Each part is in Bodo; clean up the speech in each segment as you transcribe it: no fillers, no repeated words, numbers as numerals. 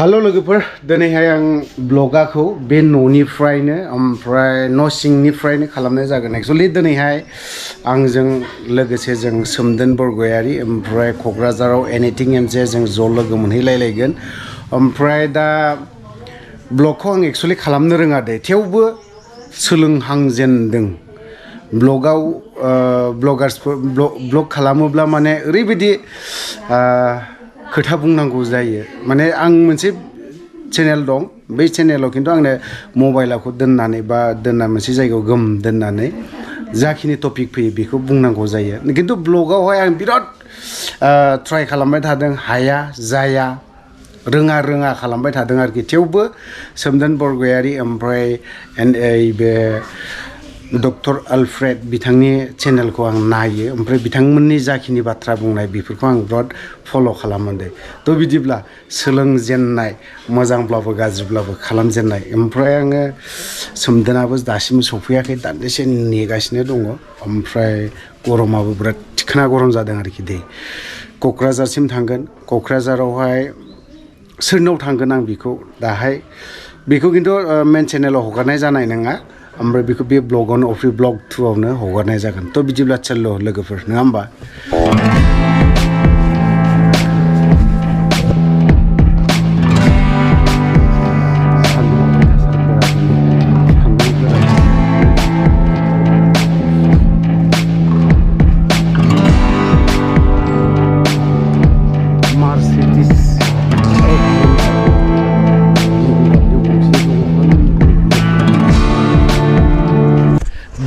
हेलो लोगोफोर दिनैहाय आं ब्लगाखौ बे न'निफ्रायनो ओमफ्राय न' सिंनिफ्रायनो खालामनाय जागोन एक्चुअली दिनैहाय आंजों लोगोसे जों सोमदोन बरगयारी ओमफ्राय क'क्राझाराव एनिथिं एमजे जों ज' लोगो मोनहैलायलायगोन ओमफ्राय दा ब्लगखौ आं एक्चुअली खालामनो रोङा दे थेवबो सोलोंहांजेनदों ब्लगाव ब्लग खालामोब्ला माने ओरैबायदि खोथा बुंनांगौ जायो माने आं मोनसे चेनेल दं बै चेनेलाव खिन्थु आंनो मबाइलखौ दोननानै बा मोनसे जायगायाव गोम दोननानै जाखिनि टपिक फैयो बेखौ बुंनांगौ जायो खिन्थु ब्लगावहाय आं बिराद ट्राइ खालामबाय थादों हाया जाया रोङा खालामबाय थादों आरोखि थेवबो सोमदोन बरगयारी ओमफ्राय बे डक्टर आलफ्रेड बिथांनि चेनेलखौ आं नायो ओमफ्राय बिथांमोननि जाखिनि बाथ्रा बुंनाय बेफोरखौ आं बिराद फल' खालामो दे थ' बिदिब्ला सोलोंजेननाय मोजांब्लाबो गाज्रिब्लाबो खालामजेननाय ओमफ्राय आङो सोमदोनाबो दासिमबो सफैयाखै दान्दिसे नेगासिनो दङ ओमफ्राय गरमाबो बिराद थिखोना गरम जादों आरोखि दे क'क्राझारसिम थांगोन क'क्राझारावहाय सोरनाव थांगोन आं बेखौ दाहाय बेखौ खिन्थु मेन चेनेलाव हगारनाय जानाय नङा ओमफ्राय बेखौ बे ब्लगावनो अफ्रि ब्लग 2 आवनो हगारनाय जागोन थ' बिदिब्ला चेल्ल' लोगोफोर नङा होमबा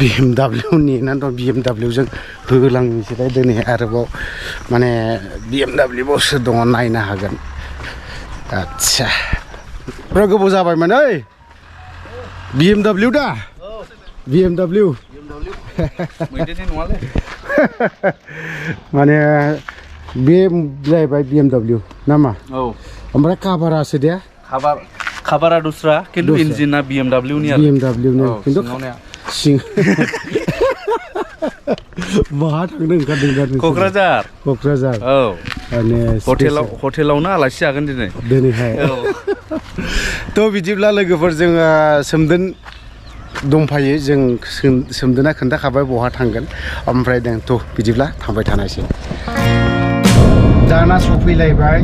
BMW नेनानै दं BMW जों होलांनोसैलाय दिनै आरोबाव माने BMW बसो दङ नायनो हागोन आच्छा बिराद गोबाव जाबायमोन ओइ BMW दा BMW मैदेरनि नङालै माने बे जाहैबाय BMW नामा औ ओमफ्राय काभारासो दे काभारा दस्रा खिन्थु इन्जिना BMW नि आरो BMW नि खिन्थु सिं बहा थांदों ओंखारदों क'क्राझार औ माने हटेलावनो आलासि जागोन दिनैहाय थ' बिदिब्ला लोगोफोर जोङो सोमदोन दंफायो जों सोमदोना खोन्थाखाबाय बहा थांगोन ओमफ्राय थ' बिदिब्ला थांबाय थानायसै दाना सफैलायबाय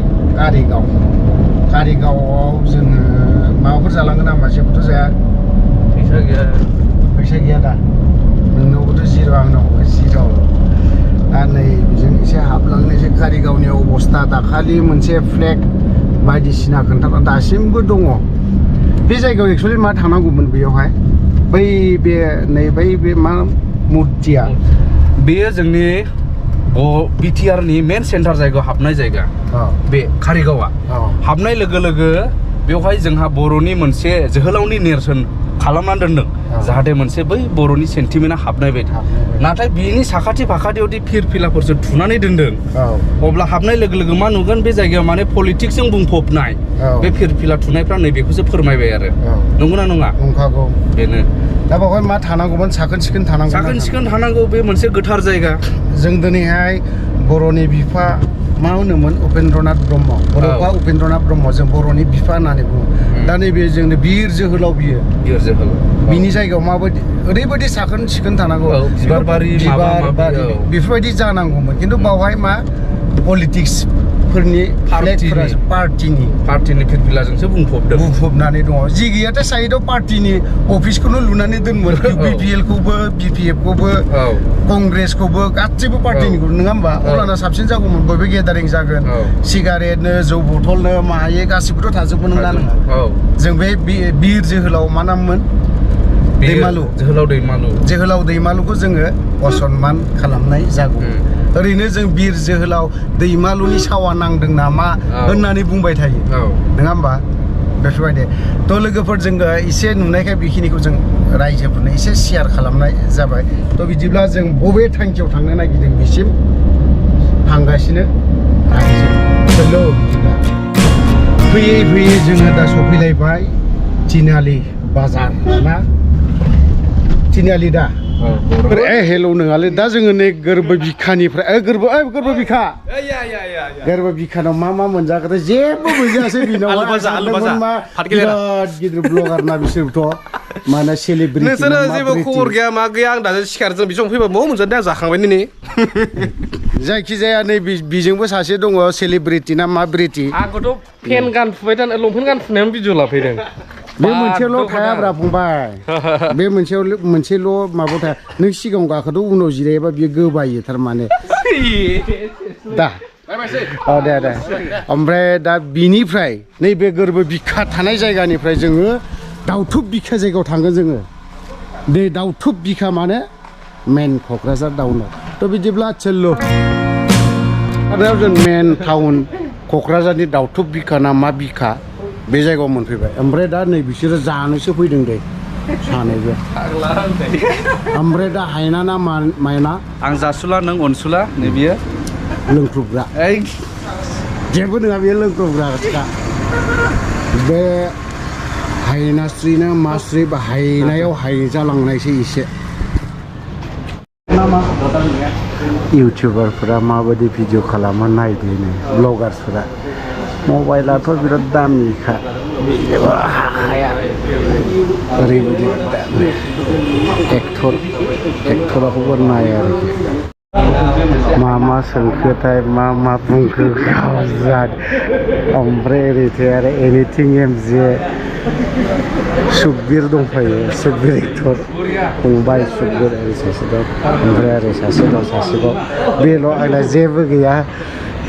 कारिगावआव जोङो माबाफोर जालांगोन नामा जेबोथ' जाया फैसा गैया दा नोंनावबोथ' जिर' आंनावबो जिर' दा नै बेजों एसे हाबलांनोसै कारिगावनि अबस्था दाखालि मोनसे फ्लेग बायदिसिना खोन्थाना दासिमबो दङ बे जायगायाव एक्सुवेलि मा थांनांगौमोन बेयावहाय बै मा मुर्तिया बेयो जोंनि BTR नि मेन सेन्टार जायगायाव हाबनाय जायगा बे कारिगावआ हाबनाय लोगो लोगो बेवहाय जोंहा बर'नि मोनसे जोहोलावनि नेरसोन खालामनानै दोनदों जाहाथे मोनसे बै बर'नि सेन्टिमेन्टआ हाबनाय बायदि नाथाय बिनि साखाथि फाखाथियावदि फिरफिलाफोरसो थुनानै दोनदों अब्ला हाबनाय लोगो लोगो मा नुगोन बे जायगायाव माने पलिटिक्सजों बुंफबनाय बे फिरफिला थुनायफ्रा नैबेखौसो फोरमायबाय आरो नंगौना नङा नंखागौ बेनो दा बावहाय मा थानांगौमोन साखोन सिखोन थानांगौ बे मोनसे गोथार जायगा जों दिनैहाय बर'नि बिफा मा होनोमोन उपेन्द्रनाथ ब्रह्म बर'फा उपेन्द्रनाथ ब्रह्म जों बर'नि बिफा होननानै बुङो दा नैबे जोंनो बिर जोहोलाव बिनि जायगायाव माबायदि ओरैबायदि साखोन सिखोन थानांगौ बिबार बारि बेफोरबायदि जानांगौमोन खिन्थु बावहाय मा पलिटिक्स फोरनि पार्टिनि फिरफिलाजोंसो बुंफबनानै दङ जि गैयाथाय साइडआव पार्टिनि अफिसखौनो लुनानै दोनमोन BPL खौबो BPF खौबो कंग्रेसखौबो गासैबो पार्टिनिखौ नङा होमबा अब्लाना साबसिन जागौमोन बयबो गेदारिं जागोन सिगारेटनो जौ बथलनो माहायो गासिबोथ' थाजोबगोन नङा जों बे बिर जोहोलाव मा नाममोन जोहोलाव दैमालुखौ जोङो असनमान खालामनाय जागौ ओरैनो जों बिर जोहोलाव दैमालुनि सावा नांदों नामा होननानै बुंबाय थायो नङा होमबा बेफोरबायदि थ' लोगोफोर जोङो एसे नुनायखाय बेखिनिखौ जों रायजोफोरनो एसे शेयार खालामनाय जाबाय थ' बिदिब्ला जों बबे थांखियाव थांनो नागिरदों बेसिम थांगासिनो बिदिब्ला फैयै जोङो दा सफैलायबाय तिनालि बाजार ना तिनालि दा हेल' नङालै दा जोङो नै गोरबो बिखानिफ्राय गोरबो बिखा गोरबो बिखानाव मा मोनजाखोथाय जेबो मोनजायासै बिनाव मा बिराद गिदिर ब्लगार ना बिसोरथ' माने सेलिब्रिटि नोंसोरो जेबो खबर गैया मा गैया आं दासो सिखारजों बे समाव फैबा मौ मोनजादों आं जाखांबाय नै जायखिजाया नै बिजोंबो सासे दङ सेलिब्रिटि ना मा ब्रिटि आंखौथ' पेन गानफुबाय थानो लंपेन्ट गानफुनायावनो भिडिअ लाफैदों बे मोनसेल' थायाब्रा फंबाय बे मोनसेल' माबा थाया नों सिगाङाव गाखोथ' उनाव जिरायोबा बियो गोबायो थारमाने दा दे ओमफ्राय दा बिनिफ्राय नैबे गोरबो बिखा थानाय जायगानिफ्राय जोङो दाउथुब बिखा जायगायाव थांगोन जोङो बे दाउथुब बिखा माने मेन क'क्राझार टाउनाव थ' बिदिब्ला चल्लो आरो जों मेन टाउन क'क्राझारनि दाउथुब बिखा ना मा बिखा बे जायगायाव मोनफैबाय ओमफ्राय दा नै बिसोरो जानोसो फैदों दे सानैबो ओमफ्राय दा हायना ना मायना आं जासुला नों अनसुला नै बियो लोंख्रुबग्रा जेबो नङा बेयो लोंख्रुबग्रा बे हायनास्रिनो मास्रि बा हायनायाव हायजालांनायसो एसे इउटुबारफोरा माबायदि भिडिअ खालामो नायदो नै ब्लगार्सफोरा मबाइलाथ' बिराद दामिखा हाया ओरैबायदि एक्टराखौबो नायो आरोखि मा सोंखोथाय मा बुंखो गावजाद ओमफ्राय ओरैथाय आरो एनिथिं एमजे सुकबिर दंफायो सुकबिर एक्टर फंबाय सुकबिर ओरै सासे दं ओमफ्राय ओरै सासेबाव बेल' आंना जेबो गैया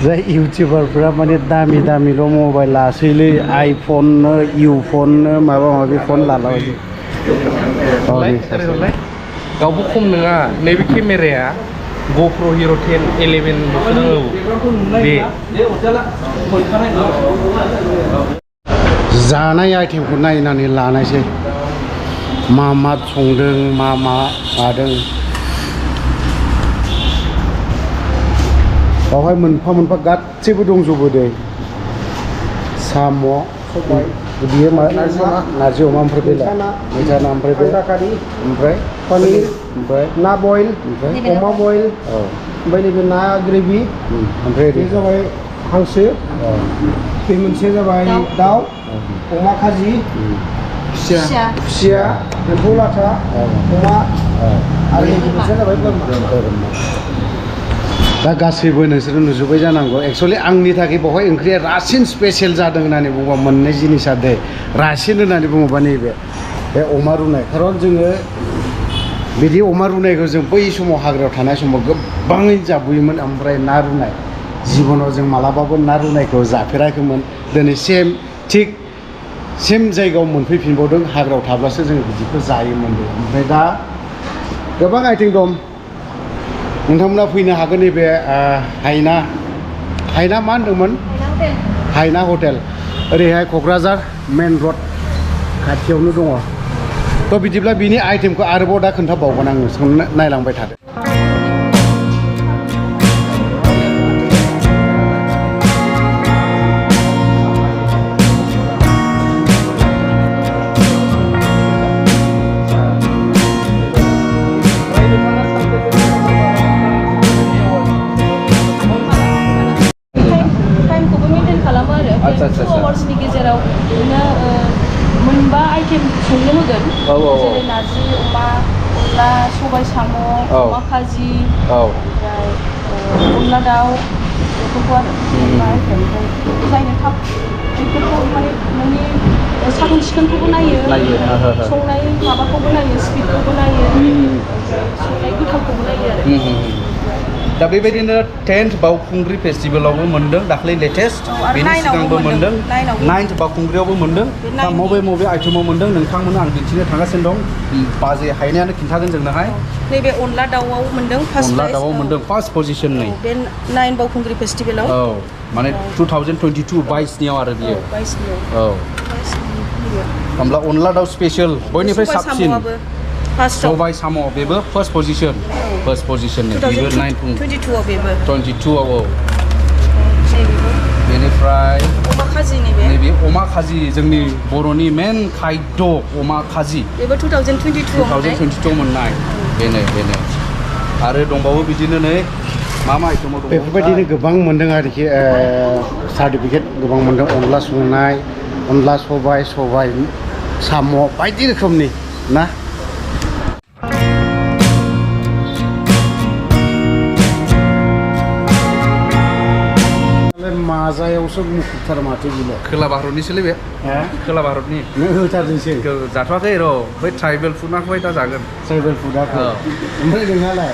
जाय इउटुबारफोरा माने दामिल' मबाइल लासैलै आइफननो इउफननो माबा माबि फन लालाबायो गावबो खम नङा नैबे केमेराया GoPro Hero 10 11 बे जानाय आइटेमखौ नायनानै लानायसै मा संदों मा मादों बावहाय मोनफा गासैबो दंजोबो दे साम' सबाय बियो नारजि अमा ओमफ्राय बेलाय मैथा ना ओमफ्राय बे ओमफ्राय पनिर ओमफ्राय ना बयल ओमफ्राय अमा बयल ओमफ्राय नैबे ना ग्रेभि ओमफ्राय बे जाबाय हांसो बे मोनसे जाबाय दाउ अमा खाजि खुसिया एम्फौ लाथा अमा आरो मोनसे जाबाय बोरमा दा गासैबो नोंसोरो नुजोब्बाय जानांगौ एक्सुवेलि आंनि थाखाय बेवहाय ओंख्रिया रासिन स्पेशेल जादों होननानै बुङोबा मोननै जिनिसा दे रासिन होननानै बुङोबा नैबे बे अमा रुनाय खारन जोङो बिदि अमा रुनायखौ जों बै समाव हाग्रायाव थानाय समाव गोबाङै जाबोयोमोन ओमफ्राय ना रुनाय जिबनाव जों मालाबाबो ना रुनायखौ जाफेराखैमोन दिनै थिग सेम जायगायाव मोनफैफिनबावदों हाग्रायाव थाब्लासो जों बिदिखौ जायोमोन ओमफ्राय दा गोबां आइटेम दं नोंथांमोना फैनो हागोन नैबे हायना मा होनदोंमोन हायना हटेल ओरैहाय क'क्राझार मेन रड खाथियावनो दङ थ' बिदिब्ला बिनि आइटेमखौ आरोबाव दा खोन्थाबावगोन आङो नायलांबाय थादो आवार्सनि गेजेराव बिदिनो मोनबा आइटेम संनो होगोन जेरै नारजि अमा अनला सबाय साम' अमा खाजि ओमफ्राय अनला दाउ बेफोरखौ आरो मोनबा आइटेम ओमफ्राय जायनो थाब बेफोरखौ माने नोंनि साखोन सिखोनखौबो नायो संनाय माबाखौबो नायो स्पिडखौबो नायो ओमफ्राय संनाय गोथावखौबो नायो आरो दा बेबायदिनो 10th बावखुंग्रि फेस्टिभेलावबो मोनदों दाख्लै लेटेस्ट बेनि सिगांबो मोनदों 9th बावखुंग्रियावबो मोनदं दा मबे आइटेमाव मोनदों नोंथांमोननो आं दिन्थिनो थांगासिनो दं बाजै हायनायानो खिन्थागोन जोंनोहाय नैबे अनला दाउआव मोनदों अनला दाउआव मोनदों फार्स्ट पजिशन नै बे 9 बावखुंग्रि फेस्टिभेलाव माने 2022 22नियाव आरो बियो 22नियाव होमब्ला अनला दाउ स्पेशल बयनिफ्राय साबसिन सबाय साम' बेबो फार्स्ट पजिशन बेबो 22 आव बेबो 22 आव बेनिफ्राय नैबे अमा खाजि जोंनि बर'नि मेन खायद अमा खाजि बेबो 2022 मोननाय बेनो आरो दंबावो बिदिनो नै मा आइटेमाव दङ बेफोरबायदिनो गोबां मोनदों आरोखि सार्टिफिकेट गोबां मोनदों अनला संनाय अनला सबाय साम' बायदि रोखोमनि ना माजायावसो मुखुबथार माथो बिलाय खोला भारतनिसोलै बे खोला भारतनि नों होथारदोंसै जाथ'वाखै र' बै ट्राइबेल फुडखौहाय दा जागोन ट्राइबेल फुडाखौ ओमफ्राय नोंहालाय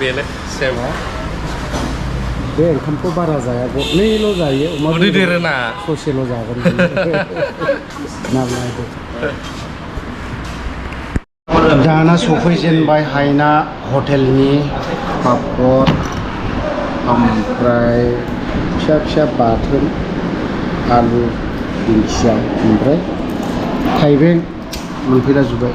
बेनो सेम बे ओंखामखौ बारा जाया गरनैल' जायो अमा उदै देरोना ससेल' जागोन नालायदो दाना सफैजेनबाय हायना हटेलनि पापर ओमफ्राय फिसा बाथोन आलु दिंखिया ओमफ्राय थाइबें मोनफैला जोब्बाय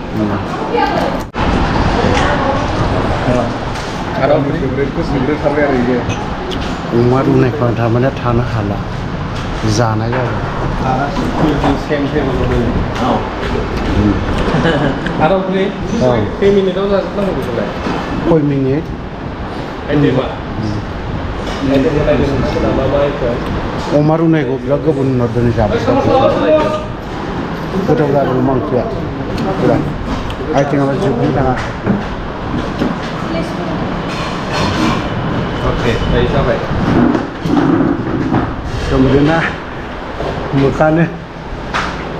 अमा रुनायखौ आं थारमाने थानो हाला जानाय जाबाय खै मिनिटाव जाजोबनांगौ बेखौलाय 5 मिनिट अमा रुनायखौ बिराद गोबाव उनाव दोनै जाबाय गोथाव जादों अमा ओंख्रिया बिराद आइटेमाबो जोबनो थाङा अके दायो जाबाय सोमदोना मोखानो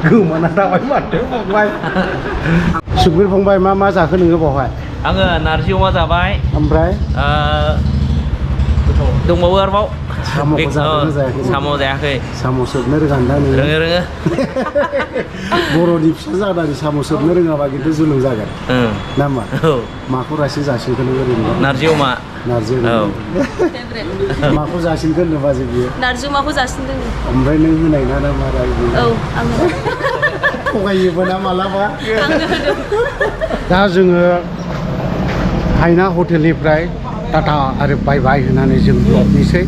गोमाना थाबाय माथो फंबाय सुखबिर फंबाय मा जाखो नोङो बावहाय आङो नारजि अमा जाबाय ओमफ्राय दंबावो आरोबाव साम'खौ जादोंना जायाखै साम' जायाखै साम' सोबनो रोङान्दा नोङो रोङो बर'नि फिसा जानानै साम' सोबनो रोङाबा खिन्थु जुलुम जागोन नामा माखौ रासिन जासिनगोन नों ओरैनो नारजि अमा नारजि माखौ जासिनगोन होनोबा जों बियो नारजि अमाखौ जासिनदों ओमफ्राय नों होनाय ना मारा औ आङो थगायोबो ना मालाबा दा जोङो हायना हटेलनिफ्राय टाटा आरो बाय बाय होनानै जों ब्लगनिसै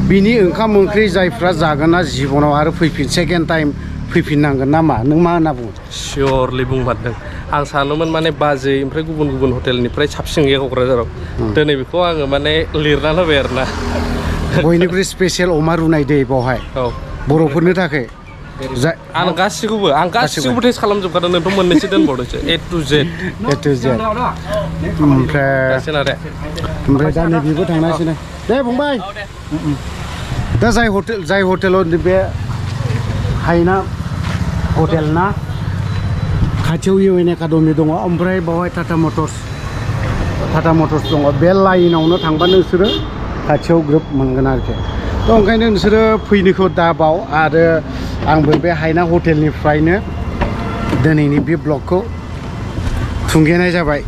बिनि ओंखाम ओंख्रि जायफ्रा जागोना जिबनाव आरो सेकेन्ड टाइम फैफिननांगोन नामा नों मा होनना बुङो सियरलि बुंमारदों आं सानोमोन माने बाजै ओमफ्राय गुबुन हटेलनिफ्राय साबसिन गैया क'क्राझाराव दिनै बेखौ आङो माने लिरना होबाय आरोना बयनिख्रुइ स्पेसियेल अमा रुनाय दै बावहाय बर'फोरनि थाखाय आं गासिखौबो टेस्ट खालामजोबखादों नोंथ' मोननैसो दोनबावदोंसो A to Z ओमफ्राय दा नैबेबो थांनांसिनो दे फंबाय दा जाय हटेलाव बे हायना हटेल ना खाथियाव UN एकाडेमि दङ ओमफ्राय बावहाय टाटा मटर्स दङ बे लाइनावनो थांबा नोंसोरो खाथियाव ग्रोब मोनगोन आरोखि थ' ओंखायनो नोंसोरो फैनोखौ दाबाव आरो आंबो बे हायना हटेलनिफ्रायनो दिनैनि बे ब्लगखौ थुंगेनाय जाबाय